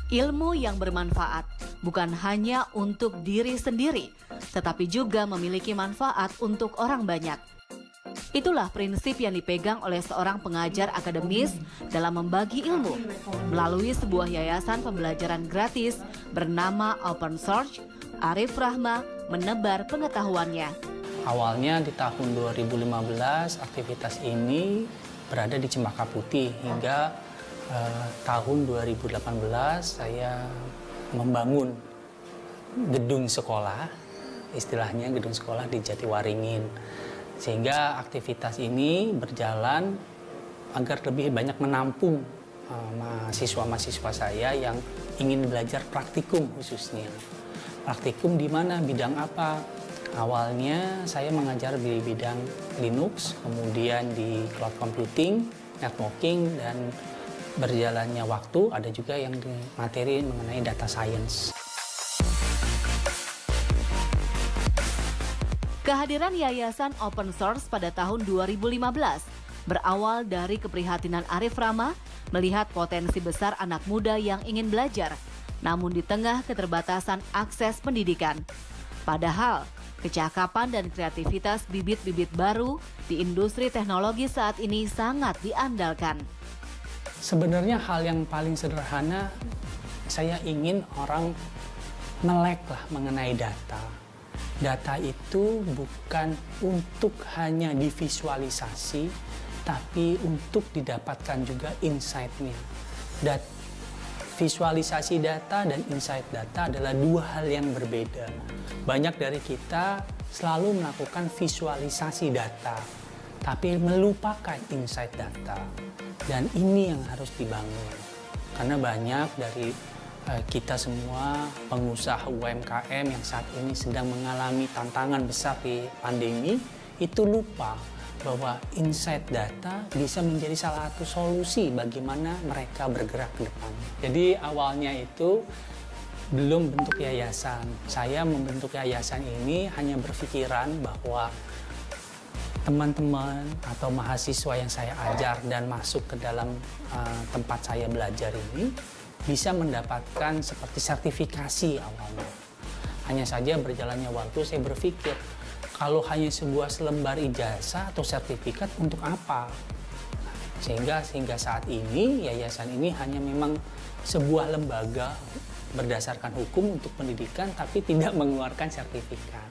Ilmu yang bermanfaat bukan hanya untuk diri sendiri, tetapi juga memiliki manfaat untuk orang banyak. Itulah prinsip yang dipegang oleh seorang pengajar akademis dalam membagi ilmu melalui sebuah yayasan pembelajaran gratis bernama Open Source. Arif Rahma menebar pengetahuannya. Awalnya di tahun 2015 aktivitas ini berada di Cempaka Putih hingga tahun 2018 saya membangun gedung sekolah, istilahnya gedung sekolah di Jatiwaringin. Sehingga aktivitas ini berjalan agar lebih banyak menampung mahasiswa-mahasiswa saya yang ingin belajar praktikum khususnya. Praktikum di mana, bidang apa? Awalnya saya mengajar di bidang Linux, kemudian di cloud computing, networking, dan berjalannya waktu ada juga yang di materi mengenai data science. Kehadiran Yayasan Open Source pada tahun 2015 berawal dari keprihatinan Arif Rahma melihat potensi besar anak muda yang ingin belajar, namun di tengah keterbatasan akses pendidikan. Padahal, kecakapan dan kreativitas bibit-bibit baru di industri teknologi saat ini sangat diandalkan. Sebenarnya hal yang paling sederhana, saya ingin orang melek lah mengenai data. Data itu bukan untuk hanya divisualisasi, tapi untuk didapatkan juga insight-nya. Visualisasi data dan insight data adalah dua hal yang berbeda. Banyak dari kita selalu melakukan visualisasi data, tapi melupakan insight data. Dan ini yang harus dibangun. Karena banyak dari kita semua pengusaha UMKM yang saat ini sedang mengalami tantangan besar di pandemi, itu lupa bahwa insight data bisa menjadi salah satu solusi bagaimana mereka bergerak ke depan. Jadi awalnya itu belum bentuk yayasan. Saya membentuk yayasan ini hanya berpikiran bahwa teman-teman atau mahasiswa yang saya ajar dan masuk ke dalam tempat saya belajar ini bisa mendapatkan seperti sertifikasi awalnya. Hanya saja berjalannya waktu saya berpikir, kalau hanya sebuah selembar ijazah atau sertifikat untuk apa? Sehingga saat ini yayasan ini hanya memang sebuah lembaga berdasarkan hukum untuk pendidikan tapi tidak mengeluarkan sertifikat.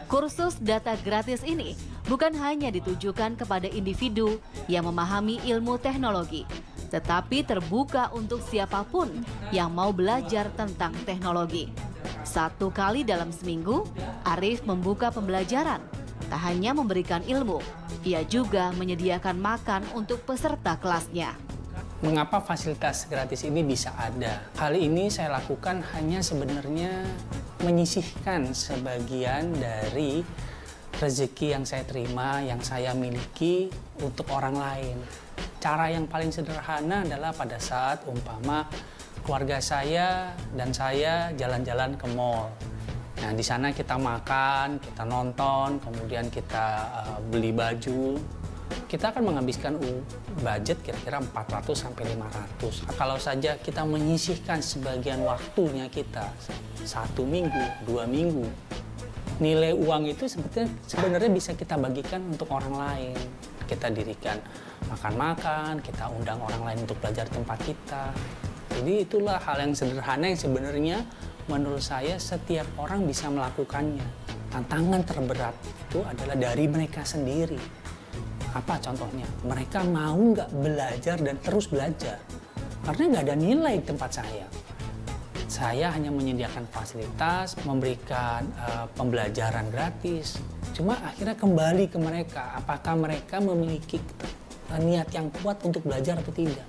Kursus data gratis ini bukan hanya ditujukan kepada individu yang memahami ilmu teknologi, tetapi terbuka untuk siapapun yang mau belajar tentang teknologi. 1 kali dalam seminggu, Arif membuka pembelajaran. Tak hanya memberikan ilmu, ia juga menyediakan makan untuk peserta kelasnya. Mengapa fasilitas gratis ini bisa ada? Hal ini saya lakukan hanya sebenarnya menyisihkan sebagian dari rezeki yang saya terima, yang saya miliki untuk orang lain. Cara yang paling sederhana adalah pada saat umpama keluarga saya dan saya jalan-jalan ke mall. Nah, di sana kita makan, kita nonton, kemudian kita beli baju. Kita akan menghabiskan budget kira-kira 400 sampai 500. Kalau saja kita menyisihkan sebagian waktunya kita 1 minggu, 2 minggu, nilai uang itu sebenarnya bisa kita bagikan untuk orang lain. Kita dirikan makan-makan, kita undang orang lain untuk belajar tempat kita. Jadi itulah hal yang sederhana yang sebenarnya menurut saya setiap orang bisa melakukannya. Tantangan terberat itu adalah dari mereka sendiri. Apa contohnya? Mereka mau nggak belajar dan terus belajar. Karena nggak ada nilai di tempat saya. Saya hanya menyediakan fasilitas, memberikan pembelajaran gratis. Cuma akhirnya kembali ke mereka. Apakah mereka memiliki niat yang kuat untuk belajar atau tidak?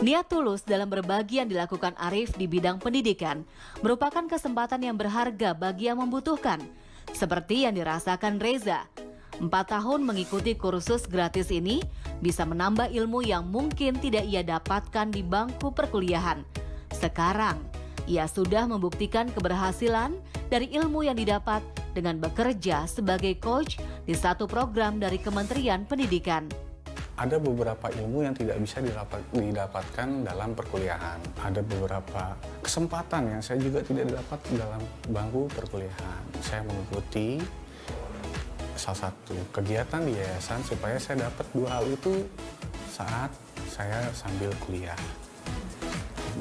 Niat tulus dalam berbagi yang dilakukan Arif di bidang pendidikan merupakan kesempatan yang berharga bagi yang membutuhkan. Seperti yang dirasakan Reza. 4 tahun mengikuti kursus gratis ini bisa menambah ilmu yang mungkin tidak ia dapatkan di bangku perkuliahan. Sekarang, ia sudah membuktikan keberhasilan dari ilmu yang didapat dengan bekerja sebagai coach di satu program dari Kementerian Pendidikan. Ada beberapa ilmu yang tidak bisa didapatkan dalam perkuliahan. Ada beberapa kesempatan yang saya juga tidak dapat dalam bangku perkuliahan. Saya mengikuti salah satu kegiatan di yayasan supaya saya dapat dua hal itu saat saya sambil kuliah.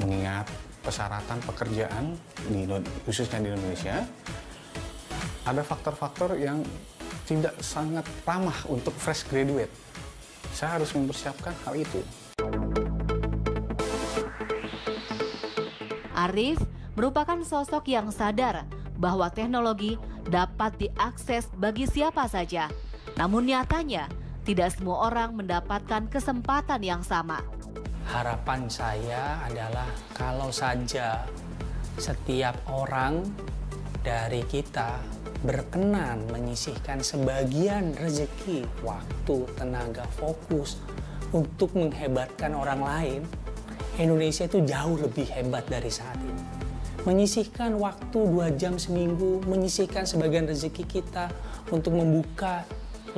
Mengingat persyaratan pekerjaan, khususnya di Indonesia, ada faktor-faktor yang tidak sangat ramah untuk fresh graduate. Saya harus mempersiapkan hal itu. Arif merupakan sosok yang sadar bahwa teknologi dapat diakses bagi siapa saja. Namun nyatanya, tidak semua orang mendapatkan kesempatan yang sama. Harapan saya adalah kalau saja setiap orang dari kita berkenan menyisihkan sebagian rezeki, waktu, tenaga, fokus untuk menghebatkan orang lain, Indonesia itu jauh lebih hebat dari saat ini. Menyisihkan waktu 2 jam seminggu, menyisihkan sebagian rezeki kita untuk membuka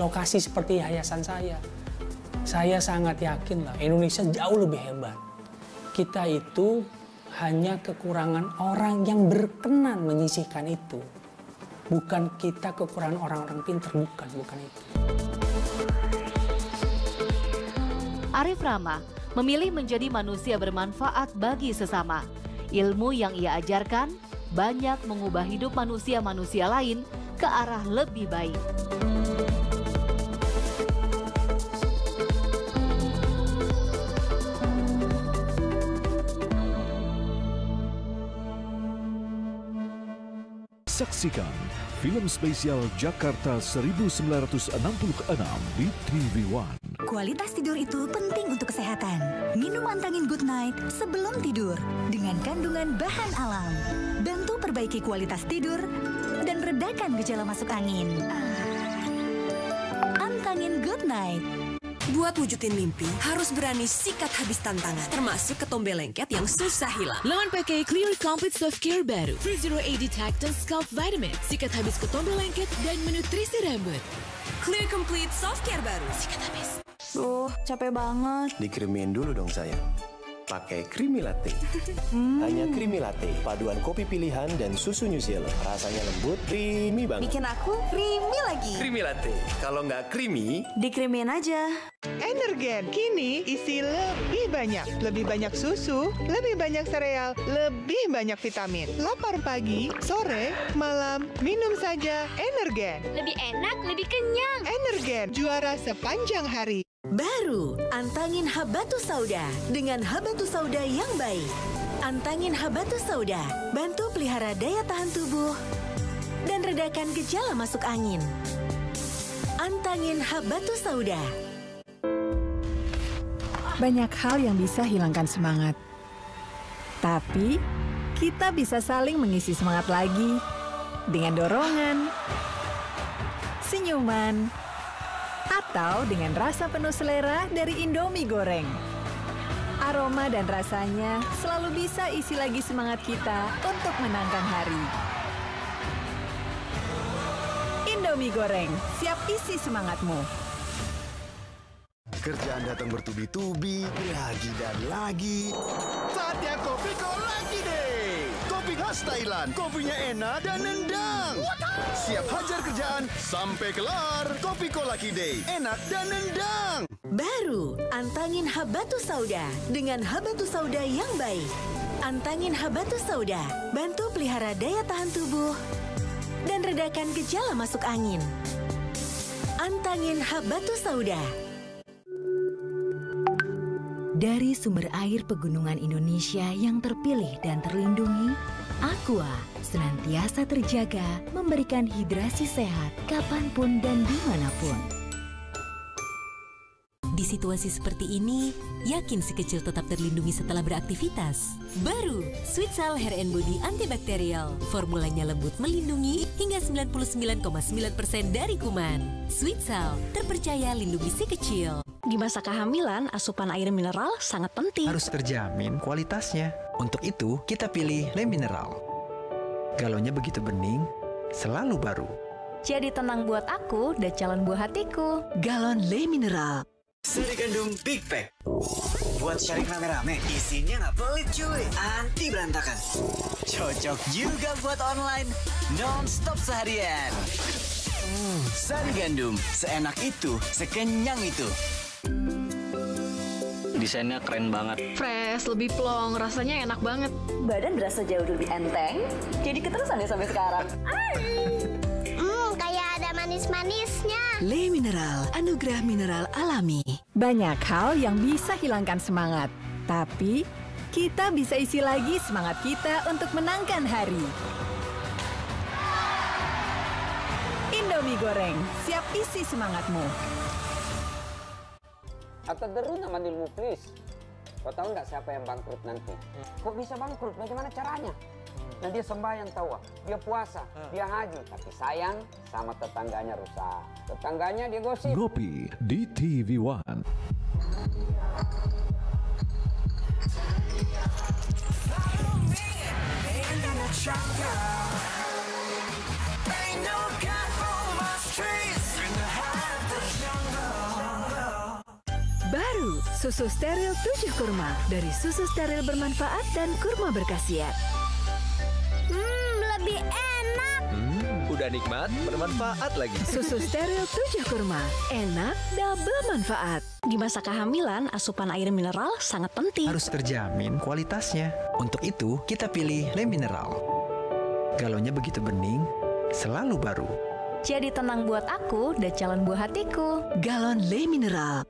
lokasi seperti yayasan saya. Saya sangat yakin lah Indonesia jauh lebih hebat. Kita itu hanya kekurangan orang yang berkenan menyisihkan itu. Bukan kita kekurangan orang-orang pintar, bukan itu. Arif Rama memilih menjadi manusia bermanfaat bagi sesama. Ilmu yang ia ajarkan banyak mengubah hidup manusia-manusia lain ke arah lebih baik. Saksikan film spesial Jakarta 1966 di TV One. Kualitas tidur itu penting untuk kesehatan. Minum Antangin Good Night sebelum tidur dengan kandungan bahan alam. Bantu perbaiki kualitas tidur dan redakan gejala masuk angin. Antangin Good Night. Buat wujudin mimpi, harus berani sikat habis tantangan. Termasuk ketombe lengket yang susah hilang. Lawan pakai Clear Complete Soft Care baru. Free Zero A Detectant Scalp Vitamin. Sikat habis ketombe lengket dan menutrisi rambut. Clear Complete Soft Care baru. Sikat habis. Duh, capek banget. Dikremin dulu dong sayang. Pakai Creamy Latte. Hanya Creamy Latte, paduan kopi pilihan dan susu New Zealand. Rasanya lembut, creamy banget. Bikin aku creamy lagi. Creamy Latte. Kalau nggak creamy, dikremin aja. Energen kini isi lebih banyak. Lebih banyak susu, lebih banyak sereal, lebih banyak vitamin. Lapar pagi, sore, malam, minum saja Energen. Lebih enak, lebih kenyang. Energen, juara sepanjang hari. Baru Antangin Habatus Sauda dengan Habatus Sauda yang baik. Antangin Habatus Sauda bantu pelihara daya tahan tubuh dan redakan gejala masuk angin. Antangin Habatus Sauda. Banyak hal yang bisa hilangkan semangat. Tapi kita bisa saling mengisi semangat lagi dengan dorongan, senyuman, atau dengan rasa penuh selera dari Indomie goreng. Aroma dan rasanya selalu bisa isi lagi semangat kita untuk menangkan hari. Indomie goreng, siap isi semangatmu. Kerjaan datang bertubi-tubi, lagi dan lagi. Saatnya Kopiko lagi deh. Kopi khas Thailand, kopinya enak dan nendang. Siap hajar kerjaan sampai kelar. Kopiko Lucky Day, enak dan nendang. Baru Antangin Habatus Sauda dengan Habatus Sauda yang baik. Antangin Habatus Sauda bantu pelihara daya tahan tubuh dan redakan gejala masuk angin. Antangin Habatus Sauda. Dari sumber air pegunungan Indonesia yang terpilih dan terlindungi, Aqua senantiasa terjaga memberikan hidrasi sehat kapanpun dan dimanapun. Di situasi seperti ini, yakin si kecil tetap terlindungi setelah beraktivitas. Baru, Sweetsal Hair and Body Antibakterial. Formulanya lembut melindungi hingga 99,9% dari kuman. Sweetsal, terpercaya lindungi si kecil. Di masa kehamilan, asupan air mineral sangat penting. Harus terjamin kualitasnya. Untuk itu, kita pilih Le Mineral. Galonnya begitu bening, selalu baru. Jadi tenang buat aku dan calon buah hatiku. Galon Le Mineral. Sari Gandum Big Pack. Buat sharing rame-rame, isinya nggak pelit cuy, anti berantakan. Cocok juga buat online, non-stop seharian. Sari Gandum, seenak itu, sekenyang itu. Desainnya keren banget. Fresh, lebih plong, rasanya enak banget. Badan berasa jauh lebih enteng, jadi keterusan deh sampai sekarang. Kayak ada manis-manisnya. Le Mineral, anugerah mineral alami. Banyak hal yang bisa hilangkan semangat, tapi kita bisa isi lagi semangat kita untuk menangkan hari. Indomie goreng, siap isi semangatmu. Atau deru nama di Muflis. Kau tahu nggak siapa yang bangkrut nanti? Kok bisa bangkrut? Bagaimana caranya? Nah dia sembahyang tahu, dia puasa, dia haji, tapi sayang sama tetangganya rusak. Tetangganya dia gosip. Ngopi di TV One. Baru, susu steril 7 kurma dari susu steril bermanfaat dan kurma berkhasiat. Lebih enak. Udah nikmat, bermanfaat lagi. Susu steril 7 kurma, enak, double manfaat. Di masa kehamilan, asupan air mineral sangat penting. Harus terjamin kualitasnya. Untuk itu, kita pilih Le Mineral. Galonnya begitu bening, selalu baru. Jadi tenang buat aku dan calon buah hatiku. Galon Le Mineral.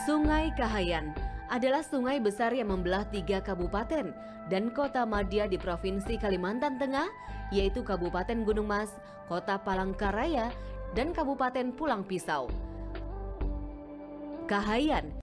Sungai Kahayan adalah sungai besar yang membelah 3 kabupaten dan kota madya di Provinsi Kalimantan Tengah, yaitu Kabupaten Gunung Mas, Kota Palangkaraya, dan Kabupaten Pulang Pisau. Kahayan